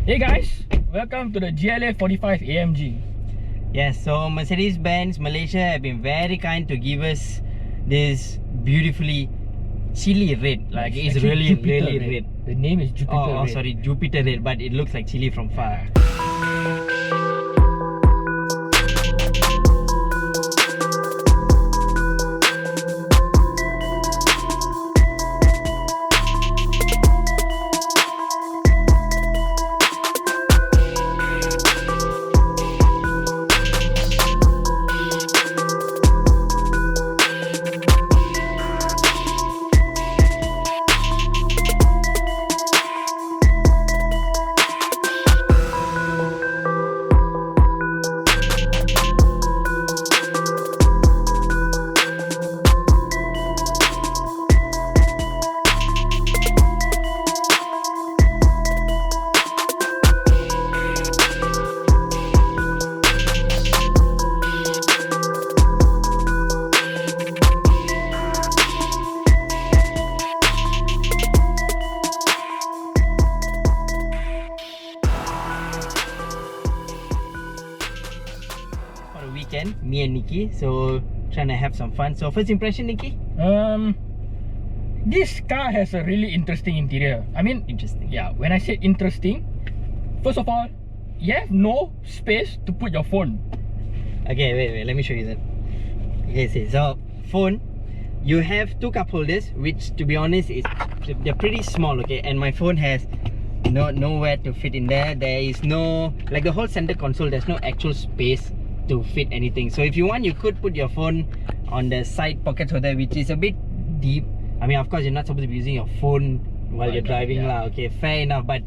Hey guys, welcome to the GLA45 AMG. Yes, so Mercedes-Benz Malaysia have been very kind to give us this beautifully chili red. Like it's really red. The name is Jupiter red. Sorry, Jupiter red, but it looks like chili from far. Weekend, me and Nikki, so trying to have some fun. So first impression, Nikki? This car has a really interesting interior. I mean, interesting. Yeah, when I say interesting, first of all, you have no space to put your phone. Okay, wait, let me show you that. Okay, see, so phone, you have two cup holders, which to be honest they're pretty small, okay, and my phone has nowhere to fit in there. There is no, like the whole center console, there's no actual space to fit anything. So if you want, you could put your phone on the side pockets holder, which is a bit deep. I mean, of course, you're not supposed to be using your phone while you're driving, lah. Okay, fair enough, but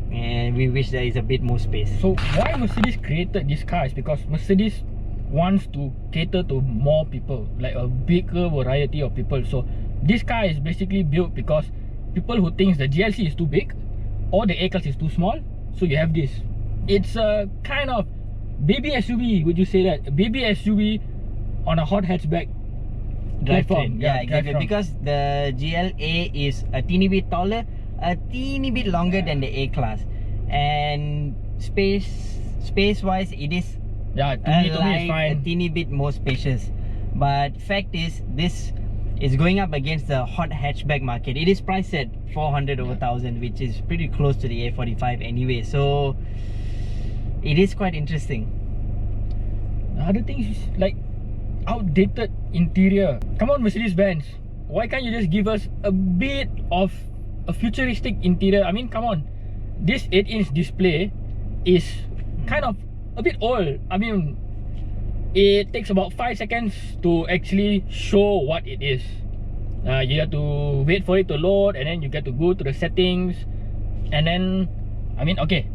we wish there is a bit more space. So why Mercedes created this car is because Mercedes wants to cater to more people, like a bigger variety of people. So this car is basically built because people who thinks the GLC is too big or the A-Class is too small, so you have this. It's a kind of baby SUV, would you say that? Baby SUV on a hot hatchback drivetrain. Yeah, exactly. Because the GLA is a teeny bit taller, a teeny bit longer than the A-Class, and space wise it is to me it's fine. A teeny bit more spacious. But fact is, this is going up against the hot hatchback market. It is priced at 400 over 1000, which is pretty close to the A45 anyway, so it is quite interesting. The other thing is like outdated interior. Come on, Mercedes-Benz, why can't you just give us a bit of a futuristic interior? I mean, come on, this 8-inch display is kind of a bit old. I mean, it takes about 5 seconds to actually show what it is. You have to wait for it to load, and then you get to go to the settings, and then, I mean, okay,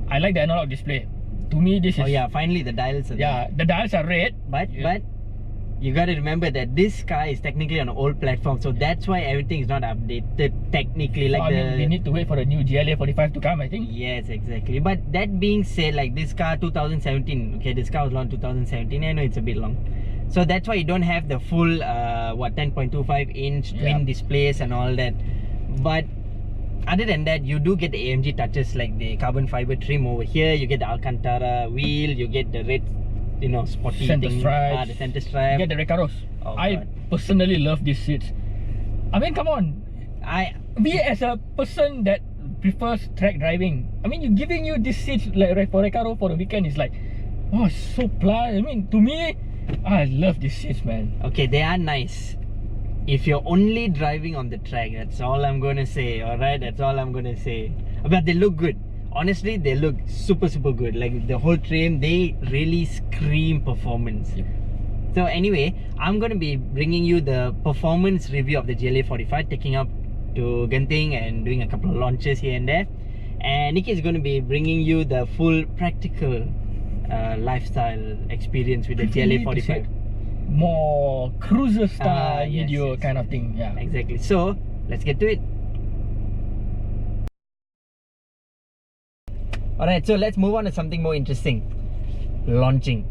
I like the analog display. To me, this is... Oh yeah, finally the dials are there. The dials are red. But you got to remember that this car is technically on an old platform, so that's why everything is not updated technically. Like, I mean, we need to wait for the new GLA45 to come, I think. Yes, exactly. But that being said, like this car 2017, okay, this car was launched 2017. I know it's a bit long, so that's why you don't have the full 10.25 inch twin displays and all that. But other than that, you do get the AMG touches, like the carbon fiber trim over here. You get the Alcantara wheel. You get the red, sporty center thing. stripes. The center stripe. You get the Recaros. Oh, I personally love these seats. I mean, come on. We as a person that prefers track driving, I mean, giving you these seats like for Recaro for the weekend is like, oh, so plush. I mean, to me, I love these seats, man. Okay, they are nice if you're only driving on the track. That's all I'm gonna say. Alright, that's all I'm gonna say. But they look good. Honestly, they look super good. Like the whole trim, they really scream performance. Yep. So anyway, I'm gonna be bringing you the performance review of the GLA45, taking up to Genting and doing a couple of launches here and there. And Nikki is going to be bringing you the full practical lifestyle experience with the GLA45. More cruiser style video kind of thing. Yeah, exactly. So let's get to it. Alright, so let's move on to something more interesting. Launching.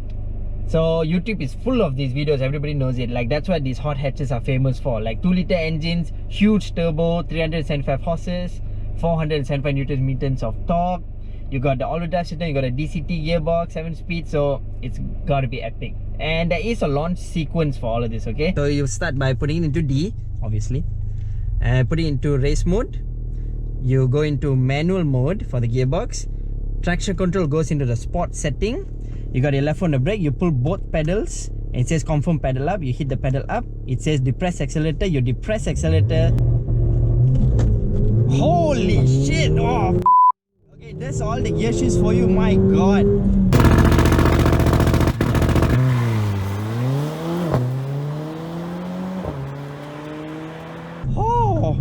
So YouTube is full of these videos, everybody knows it. Like, that's what these hot hatches are famous for. Like 2-liter engines, huge turbo, 375 horses, 475 newton meters of torque. You got the all-wheel drive system, you got a DCT gearbox, 7-speed, so it's gotta be epic. And there is a launch sequence for all of this, okay? So you start by putting it into D, obviously, and put it into race mode. You go into manual mode for the gearbox. Traction control goes into the sport setting. You got your left on the brake, you pull both pedals, and it says confirm pedal up. You hit the pedal up, it says depress accelerator, you depress accelerator. Holy shit! Oh, okay, that's all the gear shifts for you, my god. Oh.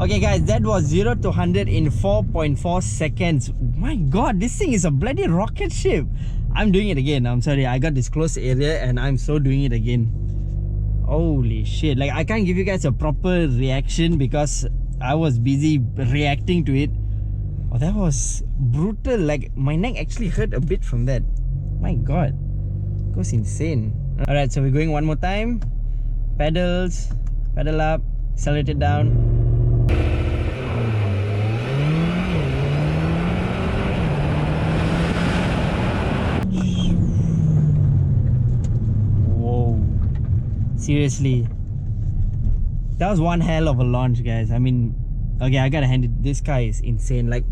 Okay guys, that was 0 to 100 in 4.4 seconds. My god, this thing is a bloody rocket ship. I'm doing it again. I'm sorry, I got this close area and I'm so doing it again. Holy shit. Like, I can't give you guys a proper reaction because I was busy reacting to it. Oh, that was brutal. Like, my neck actually hurt a bit from that. My god, it goes insane. Alright, so we're going one more time. Pedals, pedal up, accelerate it down. Whoa, seriously, that was one hell of a launch, guys. I mean, okay, I gotta hand it, this car is insane. Like,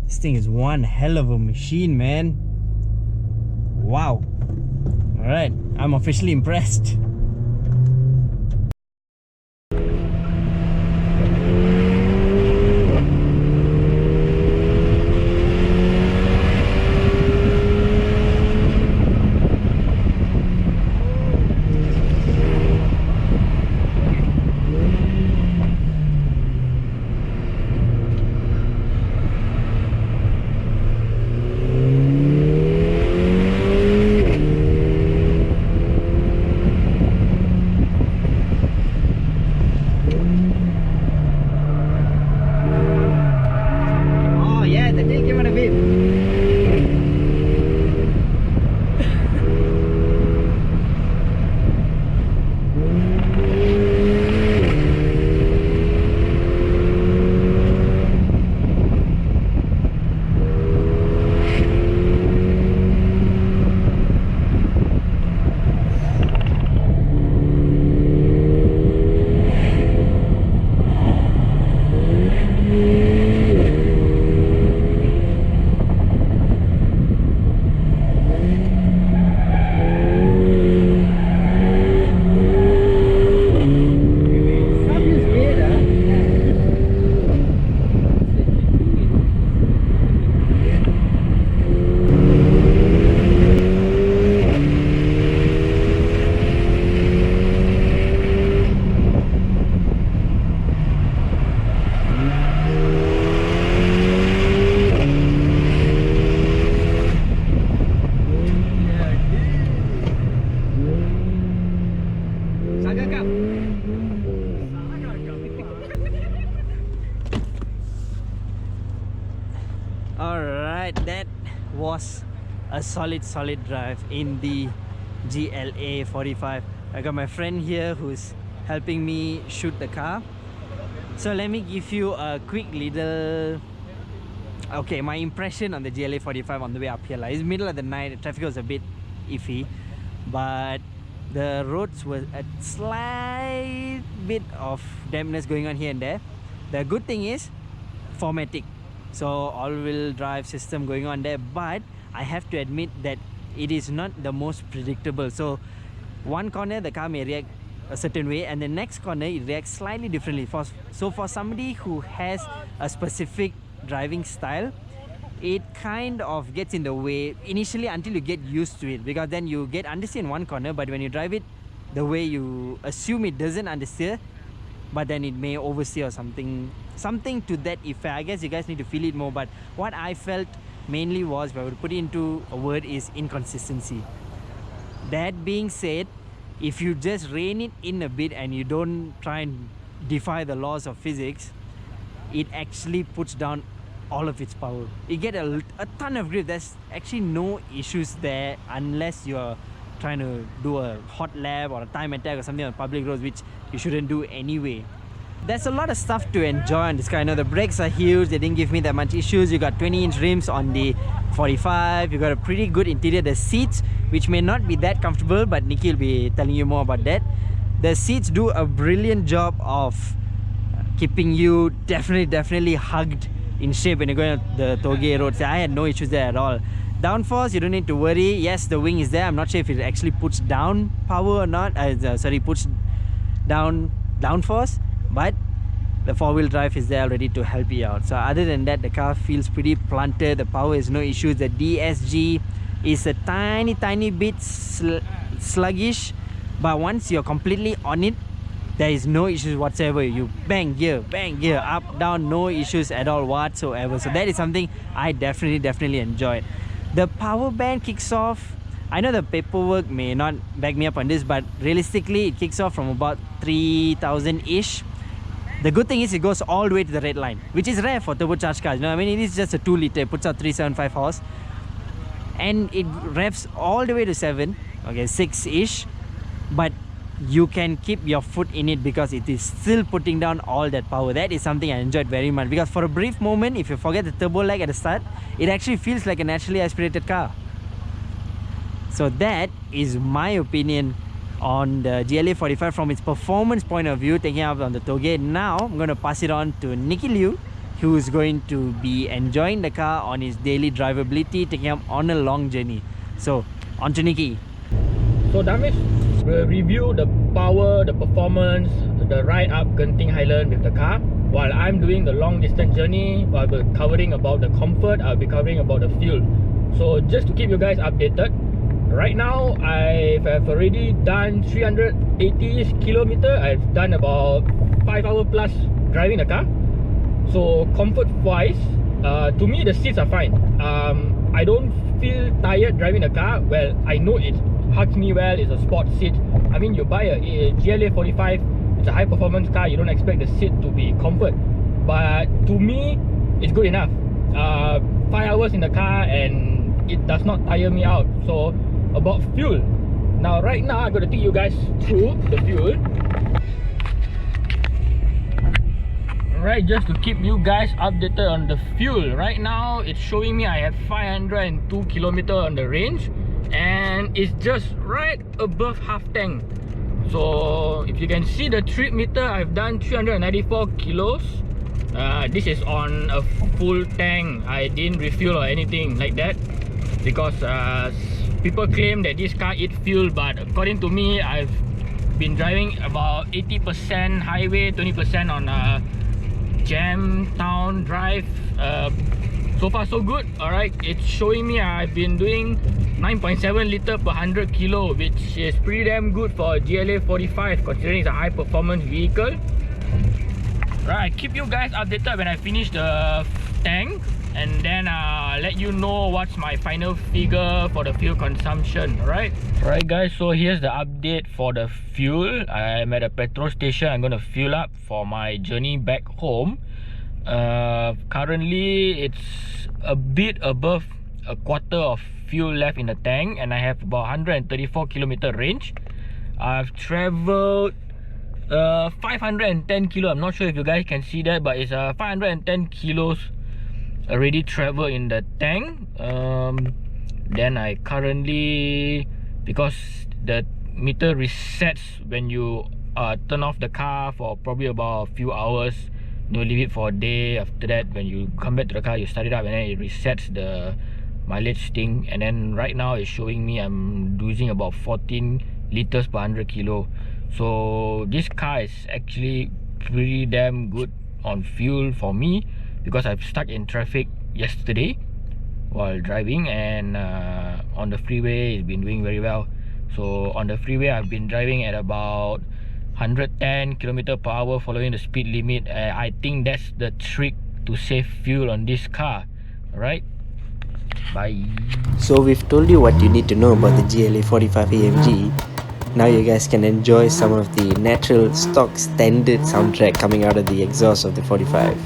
this thing is one hell of a machine, man. Wow. Alright, I'm officially impressed. Alright, that was a solid drive in the GLA45. I got my friend here who's helping me shoot the car. So let me give you a quick little, okay, my impression on the GLA45 on the way up here. Like, it's middle of the night, the traffic was a bit iffy, but the roads were a slight bit of dampness going on here and there. The good thing is 4matic, so all-wheel drive system going on there, but I have to admit that it is not the most predictable. So one corner the car may react a certain way, and the next corner it reacts slightly differently. So for somebody who has a specific driving style, it kind of gets in the way initially until you get used to it, because then you get understeer in one corner, but when you drive it the way you assume it doesn't understeer, but then it may oversteer or something to that effect. I guess you guys need to feel it more, but what I felt mainly was, if I would put it into a word, is inconsistency. That being said, if you just rein it in a bit and you don't try and defy the laws of physics, it actually puts down all of its power. You get a ton of grip. There's actually no issues there unless you're trying to do a hot lap or a time attack or something on public roads, which you shouldn't do anyway. There's a lot of stuff to enjoy on this car. You know, the brakes are huge, they didn't give me that much issues. You got 20-inch rims on the 45, you got a pretty good interior. The seats, which may not be that comfortable, but Nikki will be telling you more about that. The seats do a brilliant job of keeping you definitely hugged in shape when you're going on the touge roads. I had no issues there at all. Downforce, you don't need to worry. Yes, the wing is there. I'm not sure if it actually puts down power or not. Puts down downforce, but the four-wheel drive is there already to help you out. So other than that, the car feels pretty planted. The power is no issues. The DSG is a tiny bit sluggish, but once you're completely on it, there is no issues whatsoever. You bang gear, up, down, no issues at all whatsoever. So that is something I definitely enjoyed. The power band kicks off. I know the paperwork may not back me up on this, but realistically it kicks off from about 3,000-ish. The good thing is it goes all the way to the red line, which is rare for turbocharged cars. You know, I mean, it is just a 2 litre, it puts out 375 horse, and it revs all the way to 7, okay, 6-ish, but you can keep your foot in it because it is still putting down all that power. That is something I enjoyed very much, because for a brief moment, if you forget the turbo lag at the start, it actually feels like a naturally aspirated car. So that is my opinion on the GLA45 from its performance point of view, taking up on the touge. Now I'm going to pass it on to Nicky Liu, who is going to be enjoying the car on his daily drivability, taking up on a long journey. So on to Nicky. So Damesh will review the power, the performance, the ride up Genting Highland with the car, while I'm doing the long distance journey. I'll be covering about the comfort, I'll be covering about the fuel. So just to keep you guys updated, right now I have already done 380 kilometer. I've done about 5 hours plus driving the car. So comfort wise, to me the seats are fine. I don't feel tired driving the car. Well, I know it hugs me well. It's a sport seat. I mean, you buy a GLA45, it's a high performance car, you don't expect the seat to be comfort, but to me it's good enough. 5 hours in the car and it does not tire me out. So about fuel, now right now I'm going to take you guys through the fuel. Right, just to keep you guys updated on the fuel. Right now it's showing me I have 502 kilometer on the range, and it's just right above half tank. So if you can see the trip meter, I've done 394 kilos. This is on a full tank. I didn't refuel or anything like that, because people claim that this car eats fuel, but according to me, I've been driving about 80% highway, 20% on jam town drive. So far so good. Alright, it's showing me I've been doing 9.7 litre per 100 kilo, which is pretty damn good for a GLA45 considering it's a high performance vehicle. Right, keep you guys updated when I finish the tank, and then let you know what's my final figure for the fuel consumption. Alright guys, so here's the update for the fuel. I'm at a petrol station. I'm going to fuel up for my journey back home. Currently it's a bit above a quarter of fuel left in the tank, and I have about 134 kilometer range. I've traveled 510 kilo. I'm not sure if you guys can see that, but it's 510 kilos already traveled in the tank. Then I currently, because the meter resets when you turn off the car for probably about a few hours, you leave it for a day. After that, when you come back to the car, you start it up and then it resets the mileage thing. And then right now it's showing me I'm losing about 14 liters per 100 kilo. So this car is actually pretty damn good on fuel for me, because I've stuck in traffic yesterday while driving, and on the freeway it's been doing very well. So on the freeway I've been driving at about 110 km per hour, following the speed limit. I think that's the trick to save fuel on this car. Alright, bye. So we've told you what you need to know about the GLA45 AMG. Now you guys can enjoy some of the natural stock standard soundtrack coming out of the exhaust of the 45.